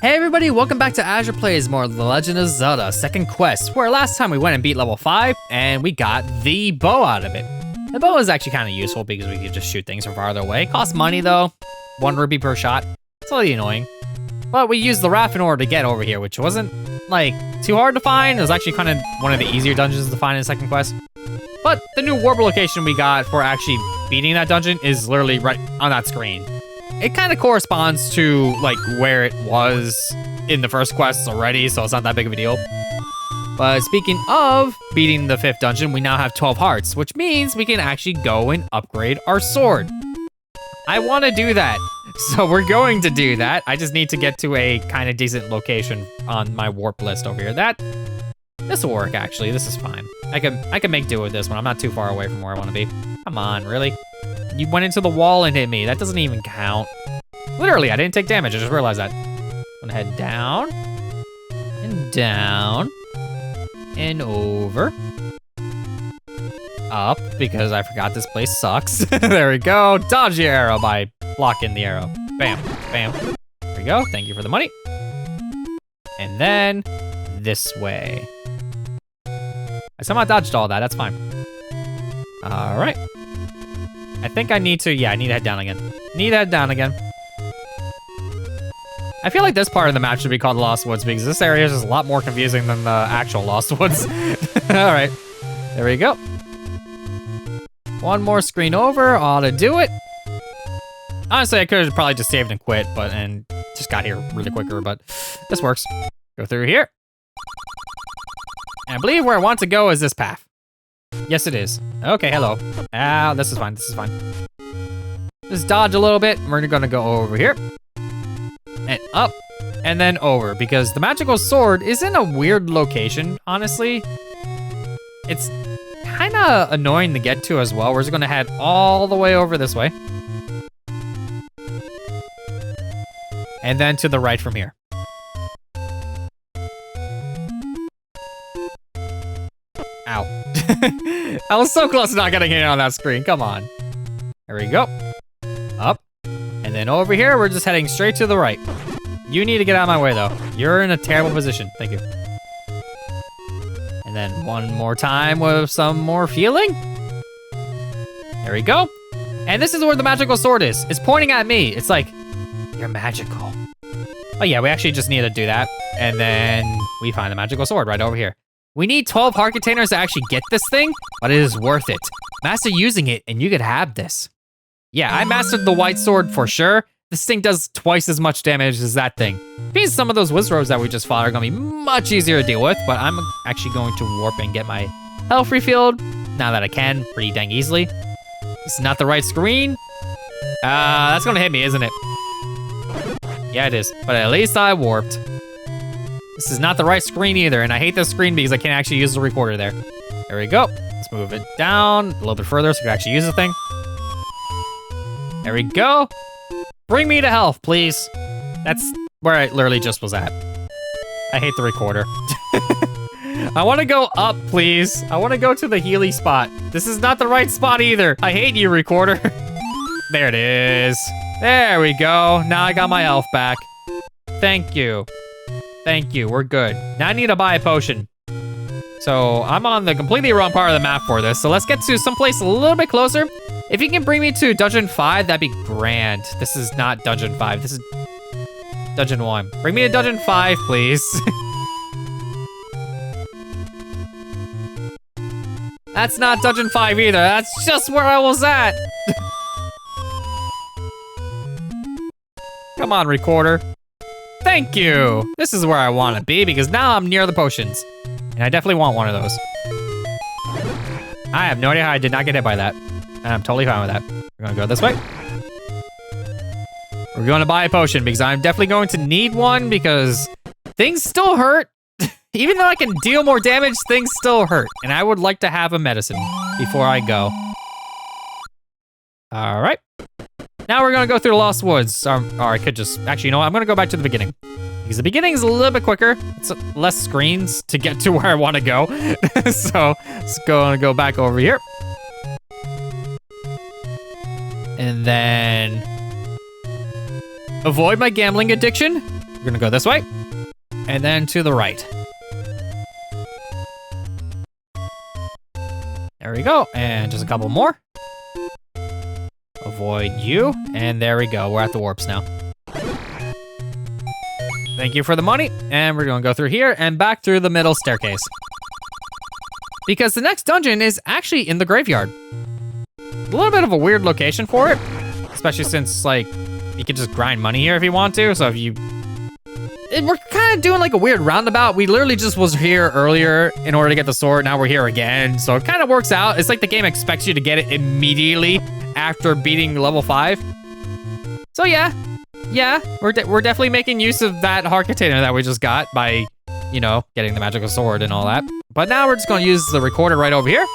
Hey everybody, welcome back to Azure Plays More The Legend of Zelda Second Quest, where last time we went and beat level 5, and we got the bow out of it. The bow is actually kind of useful because we could just shoot things from farther away. Costs money though, 1 rupee per shot. It's a little annoying. But we used the raft in order to get over here, which wasn't, like, too hard to find. It was actually kind of one of the easier dungeons to find in Second Quest. But the new warp location we got for actually beating that dungeon is literally right on that screen. It kind of corresponds to, like, where it was in the first quest already, so it's not that big of a deal. But speaking of beating the 5th dungeon, we now have 12 hearts, which means we can actually go and upgrade our sword. I want to do that, so we're going to do that. I just need to get to a kind of decent location on my warp list over here. This will work, actually. This is fine. I can make do with this one. I'm not too far away from where I want to be. Come on, really? You went into the wall and hit me. That doesn't even count. Literally, I didn't take damage. I just realized that. I'm gonna head down. And down. And over. Up, because I forgot this place sucks. There we go. Dodge the arrow by blocking the arrow. Bam, bam. There we go. Thank you for the money. And then this way. I somehow dodged all that. That's fine. All right. I think I need to, yeah, I need to head down again. I feel like this part of the map should be called Lost Woods because this area is just a lot more confusing than the actual Lost Woods. All right, there we go. One more screen over, ought to do it. Honestly, I could have probably just saved and quit, and just got here really quicker, but this works. Go through here. And I believe where I want to go is this path. Yes, it is. Okay, hello. Ah, this is fine, Just dodge a little bit. We're gonna go over here. And up, and then over, because the magical sword is in a weird location, honestly. It's kinda annoying to get to as well. We're just gonna head all the way over this way. And then to the right from here. Ow. I was so close to not getting hit on that screen. Come on. There we go. Up. And then over here, we're just heading straight to the right. You need to get out of my way, though. You're in a terrible position. Thank you. And then one more time with some more feeling. There we go. And this is where the magical sword is. It's pointing at me. It's like, you're magical. Oh, yeah, we actually just need to do that. And then we find the magical sword right over here. We need 12 heart containers to actually get this thing, but it is worth it. Master using it, and you could have this. Yeah, I mastered the white sword for sure. This thing does twice as much damage as that thing. Means some of those wizards that we just fought are gonna be much easier to deal with, but I'm actually going to warp and get my health refilled, now that I can, pretty dang easily. This is not the right screen. That's gonna hit me, isn't it? Yeah, it is, but at least I warped. This is not the right screen either, and I hate this screen because I can't actually use the recorder there. There we go. Let's move it down a little bit further so we can actually use the thing. There we go. Bring me to health, please. That's where I literally just was at. I hate the recorder. I want to go up, please. I want to go to the Healy spot. This is not the right spot either. I hate you, recorder. There it is. There we go. Now I got my health back. Thank you. Thank you, we're good. Now I need to buy a potion. So I'm on the completely wrong part of the map for this. So let's get to someplace a little bit closer. If you can bring me to Dungeon 5, that'd be grand. This is not Dungeon 5, this is Dungeon 1. Bring me to Dungeon 5, please. That's not Dungeon 5 either, that's just where I was at. Come on, recorder. Thank you! This is where I want to be because now I'm near the potions. And I definitely want one of those. I have no idea how I did not get hit by that. And I'm totally fine with that. We're gonna go this way. We're gonna buy a potion because I'm definitely going to need one because things still hurt. Even though I can deal more damage, things still hurt. And I would like to have a medicine before I go. All right. Now we're gonna go through the Lost Woods. Or I could just, actually, you know what? I'm gonna go back to the beginning. Because the beginning is a little bit quicker. It's less screens to get to where I wanna go. So, let's go back over here. And then avoid my gambling addiction. We're gonna go this way, and then to the right. There we go, and just a couple more. Avoid you, and there we go. We're at the warps now. Thank you for the money, and we're gonna go through here and back through the middle staircase. Because the next dungeon is actually in the graveyard. A little bit of a weird location for it, especially since, like, you can just grind money here if you want to, so if you... We're kind of doing like a weird roundabout. We literally just was here earlier in order to get the sword. Now we're here again. So it kind of works out. It's like the game expects you to get it immediately after beating level 5. So yeah, we're definitely making use of that heart container that we just got by, you know, getting the magical sword and all that. But now we're just gonna use the recorder right over here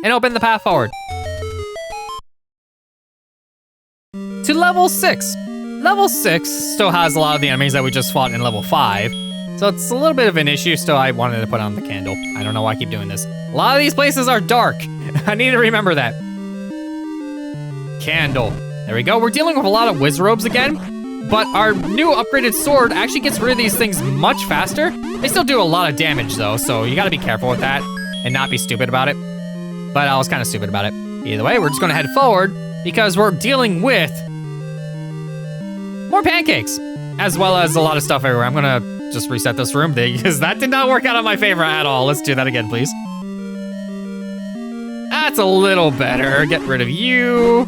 and open the path forward. To level 6. Level 6 still has a lot of the enemies that we just fought in level 5. So it's a little bit of an issue, still I wanted to put on the candle. I don't know why I keep doing this. A lot of these places are dark. I need to remember that. Candle. There we go. We're dealing with a lot of Wizrobes again, but our new upgraded sword actually gets rid of these things much faster. They still do a lot of damage though, so you gotta be careful with that and not be stupid about it. But I was kind of stupid about it. Either way, we're just gonna head forward because we're dealing with more pancakes, as well as a lot of stuff everywhere. I'm gonna just reset this room because that did not work out in my favor at all. Let's do that again, please. That's a little better. Get rid of you.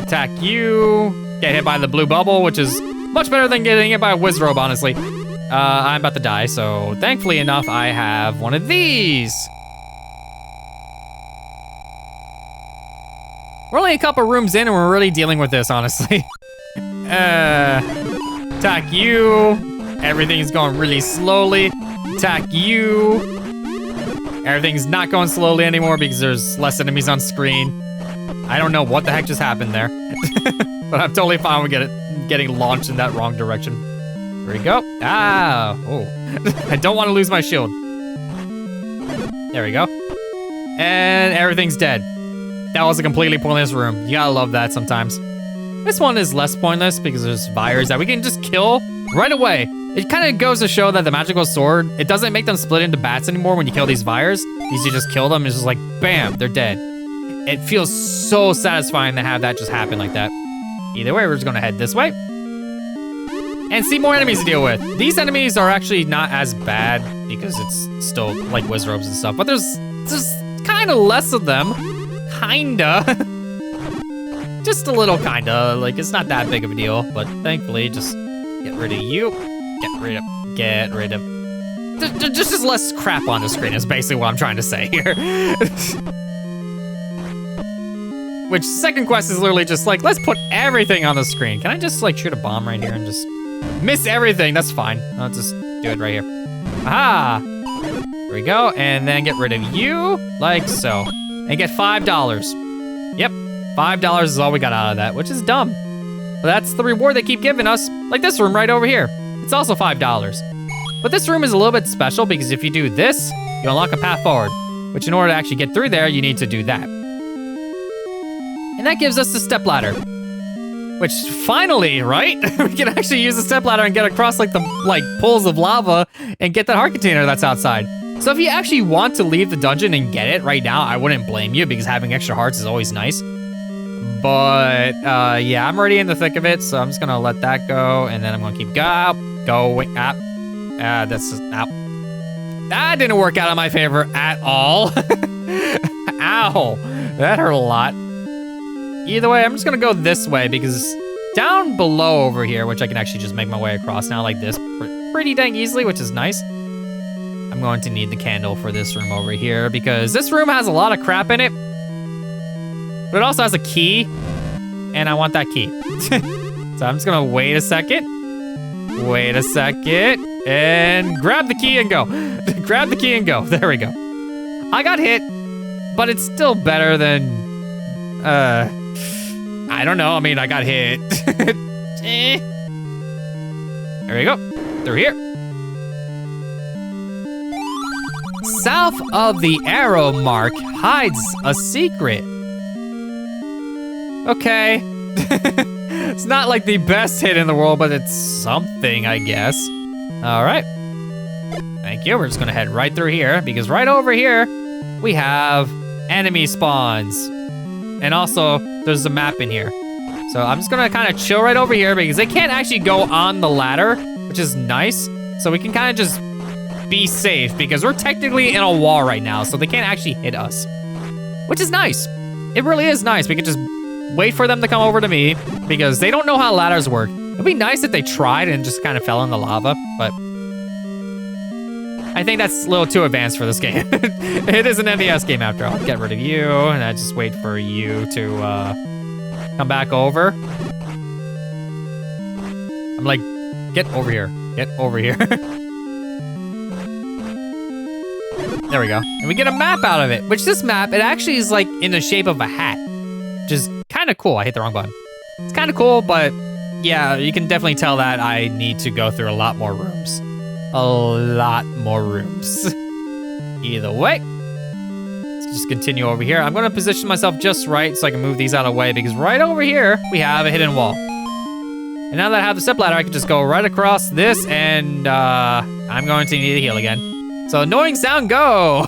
Attack you. Get hit by the blue bubble, which is much better than getting hit by a Wizrobe, honestly. I'm about to die, so thankfully enough, I have one of these. We're only a couple rooms in and we're really dealing with this, honestly. Attack you. Everything's going really slowly. Attack you. Everything's not going slowly anymore because there's less enemies on screen. I don't know what the heck just happened there. But I'm totally fine with getting launched in that wrong direction. There we go. Ah, oh. I don't want to lose my shield. There we go. And everything's dead. That was a completely pointless room. You gotta love that sometimes. This one is less pointless because there's fires that we can just kill right away. It kind of goes to show that the magical sword, it doesn't make them split into bats anymore when you kill these fires. You just kill them, it's just like, bam, they're dead. It feels so satisfying to have that just happen like that. Either way, we're just gonna head this way and see more enemies to deal with. These enemies are actually not as bad because it's still like Wizrobes and stuff, but there's kind of less of them. Kinda. Just a little kinda, like it's not that big of a deal, but thankfully just get rid of you. Get rid of. Just less crap on the screen is basically what I'm trying to say here. Which second quest is literally just like, let's put everything on the screen. Can I just like shoot a bomb right here and just miss everything? That's fine. I'll just do it right here. Aha! There we go, and then get rid of you, like so. And get $5. Yep, $5 is all we got out of that, which is dumb. But that's the reward they keep giving us. Like this room right over here. It's also $5. But this room is a little bit special because if you do this, you unlock a path forward. Which in order to actually get through there, you need to do that. And that gives us the stepladder. Which finally, right? We can actually use the stepladder and get across like the pools of lava and get that heart container that's outside. So if you actually want to leave the dungeon and get it right now, I wouldn't blame you because having extra hearts is always nice. But yeah, I'm already in the thick of it, so I'm just gonna let that go, and then I'm gonna keep going up. That's just out. That didn't work out in my favor at all. Ow, that hurt a lot. Either way, I'm just gonna go this way because down below over here, which I can actually just make my way across now like this pretty dang easily, which is nice. I'm going to need the candle for this room over here because this room has a lot of crap in it. But it also has a key, and I want that key. So I'm just gonna wait a second, and grab the key and go. Grab the key and go, there we go. I got hit, but it's still better than, I don't know, I mean, I got hit. There we go, through here. South of the arrow mark hides a secret. Okay. It's not like the best hit in the world, but it's something, I guess. All right. Thank you. We're just gonna head right through here because right over here, we have enemy spawns. And also, there's a map in here. So I'm just gonna kind of chill right over here because they can't actually go on the ladder, which is nice. So we can kind of just be safe because we're technically in a wall right now, so they can't actually hit us, which is nice. It really is nice. We can just wait for them to come over to me because they don't know how ladders work. It'd be nice if they tried and just kind of fell in the lava, but I think that's a little too advanced for this game. It is an NES game after all. Get rid of you, and I just wait for you to come back over. I'm like, get over here. Get over here. There we go. And we get a map out of it, which this map, it actually is like in the shape of a hat, which is kind of cool. I hit the wrong button. It's kind of cool, but yeah, you can definitely tell that I need to go through a lot more rooms. A lot more rooms. Either way, let's just continue over here. I'm gonna position myself just right so I can move these out of the way because right over here, we have a hidden wall. And now that I have the step ladder, I can just go right across this and I'm going to need to heal again. So annoying sound, go.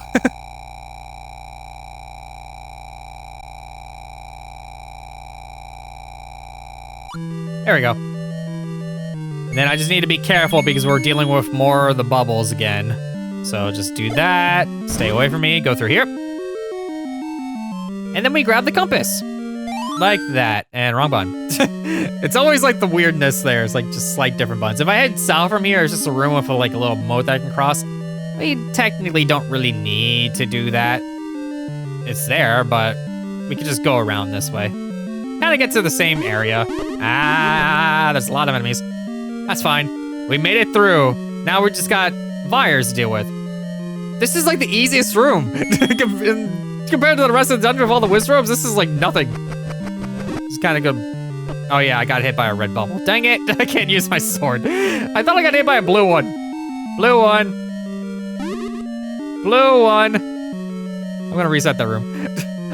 There we go. And then I just need to be careful because we're dealing with more of the bubbles again. So just do that, stay away from me, go through here. And then we grab the compass. Like that, and wrong button. It's always like the weirdness there, it's like just slight different buttons. If I head south from here, it's just a room with like a little moat that I can cross. We technically don't really need to do that. It's there, but we can just go around this way. Kind of get to the same area. Ah, there's a lot of enemies. That's fine. We made it through. Now we just got fires to deal with. This is like the easiest room. Compared to the rest of the dungeon of all the wizard rooms, this is like nothing. It's kind of good. Oh yeah, I got hit by a red bubble. Dang it, I can't use my sword. I thought I got hit by a blue one. Blue one. Blue one. I'm gonna reset that room.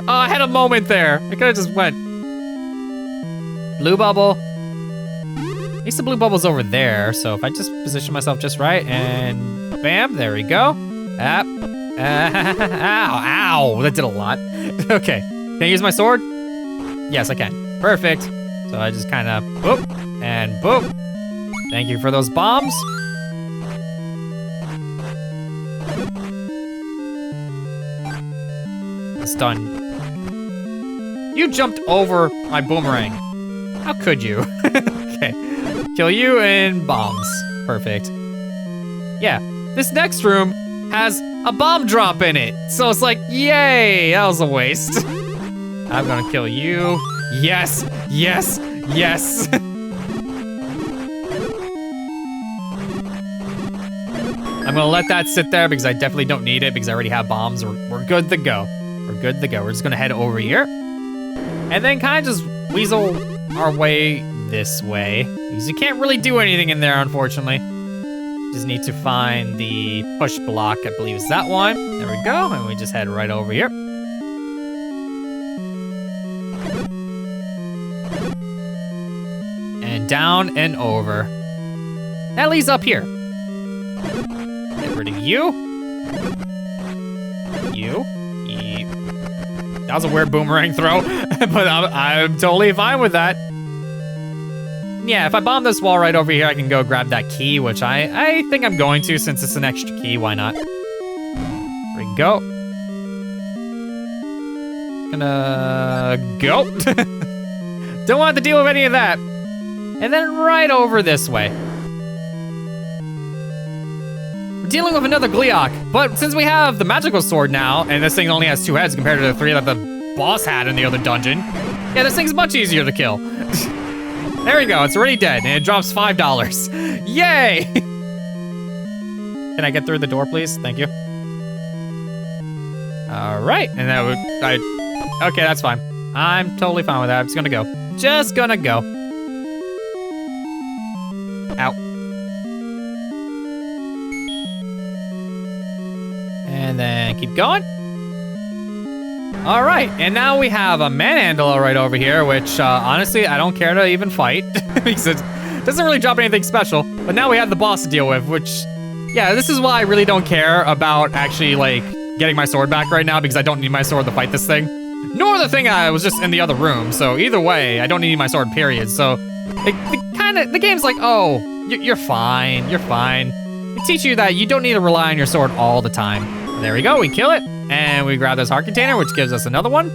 Oh, I had a moment there. I could've just went. Blue bubble. At least the blue bubble's over there, so if I just position myself just right and bam, there we go. Ow, ow, that did a lot. Okay, can I use my sword? Yes, I can. Perfect. So I just kind of boop and boop. Thank you for those bombs. It's done. You jumped over my boomerang. How could you? Okay. Kill you and bombs. Perfect. Yeah, this next room has a bomb drop in it. So it's like, yay, that was a waste. I'm gonna kill you. Yes, yes, yes. I'm gonna let that sit there because I definitely don't need it because I already have bombs. We're good to go. We're good to go. We're just gonna head over here. And then kind of just weasel our way this way. Because you can't really do anything in there, unfortunately. Just need to find the push block, I believe it's that one. There we go, and we just head right over here. And down and over. That leads up here. Get rid of you. You. That was a weird boomerang throw, but I'm totally fine with that. Yeah, if I bomb this wall right over here, I can go grab that key, which I think I'm going to since it's an extra key, why not? There we go. Gonna go. Don't want to deal with any of that. And then right over this way. We're dealing with another Gleeok, but since we have the magical sword now, and this thing only has 2 heads compared to the 3 that the boss had in the other dungeon, yeah, this thing's much easier to kill. There we go, it's already dead, and it drops $5. Yay! Can I get through the door, please? Thank you. All right, and that would, okay, that's fine. I'm totally fine with that, I'm just gonna go. Just gonna go. Ow. And then keep going. All right, and now we have a manhandler right over here, which honestly, I don't care to even fight because it doesn't really drop anything special. But now we have the boss to deal with, which, yeah, this is why I really don't care about actually like getting my sword back right now because I don't need my sword to fight this thing. Nor the thing I was just in the other room. So either way, I don't need my sword, period. So the game's like, oh, you're fine, you're fine. It teaches you that you don't need to rely on your sword all the time. And there we go, we kill it. And we grab this heart container, which gives us another one.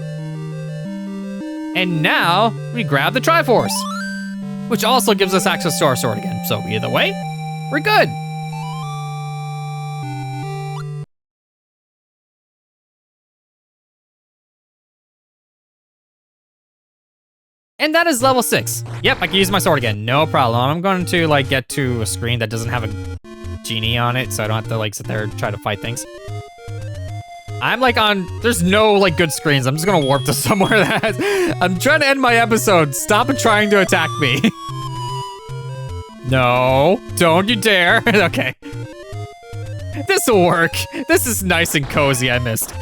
And now we grab the Triforce, which also gives us access to our sword again. So either way, we're good. And that is level 6. Yep, I can use my sword again, no problem. I'm going to like get to a screen that doesn't have a genie on it, so I don't have to like sit there and try to fight things. I'm like there's no like good screens. I'm just gonna warp to somewhere that has, I'm trying to end my episode. Stop trying to attack me. No, don't you dare. Okay. This'll work. This is nice and cozy, I missed.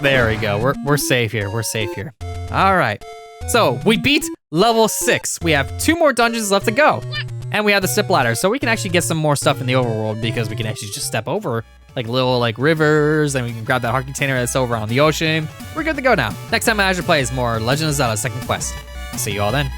There we go. We're safe here, we're safe here. All right, so we beat level 6. We have 2 more dungeons left to go. And we have the step ladder, so we can actually get some more stuff in the overworld because we can actually just step over like little like rivers, and we can grab that heart container that's over on the ocean. We're good to go now. Next time on Azure Plays more Legend of Zelda Second Quest. See you all then.